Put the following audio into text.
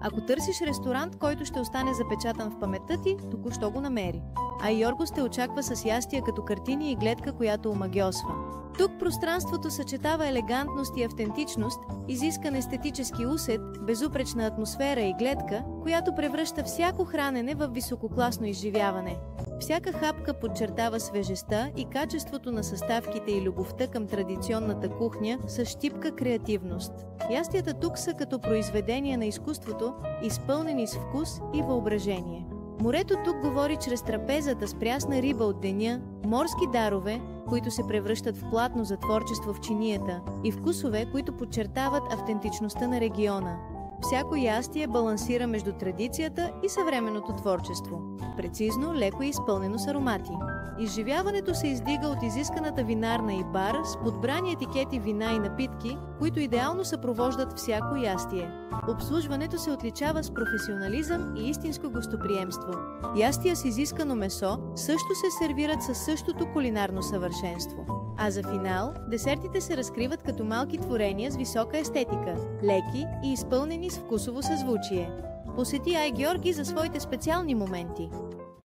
Ако търсиш ресторант, който ще остане запечатан в паметта ти, току-що го намери. А Йоргос те очаква с ястия като картини и гледка, която омагьосва. Тук пространството съчетава елегантност и автентичност, изискан естетически усет, безупречна атмосфера и гледка, която превръща всяко хранене в висококласно изживяване. Всяка хапка подчертава свежестта и качеството на съставките и любовта към традиционната кухня с щипка креативност. Ястията тук са като произведения на изкуството, изпълнени с вкус и въображение. Морето тук говори чрез трапезата с прясна риба от деня, морски дарове, които се превръщат в платно за творчество в чинията, и вкусове, които подчертават автентичността на региона. Всяко ястие балансира между традицията и съвременното творчество. Прецизно, леко и изпълнено с аромати. Изживяването се издига от изисканата винарна и бар с подбрани етикети вина и напитки, които идеално съпровождат всяко ястие. Обслужването се отличава с професионализъм и истинско гостоприемство. Ястия с изискано месо също се сервират със същото кулинарно съвършенство. А за финал, десертите се разкриват като малки творения с висока естетика, леки и изпълнени с вкусово съзвучие. Посети Ай Георги за своите специални моменти.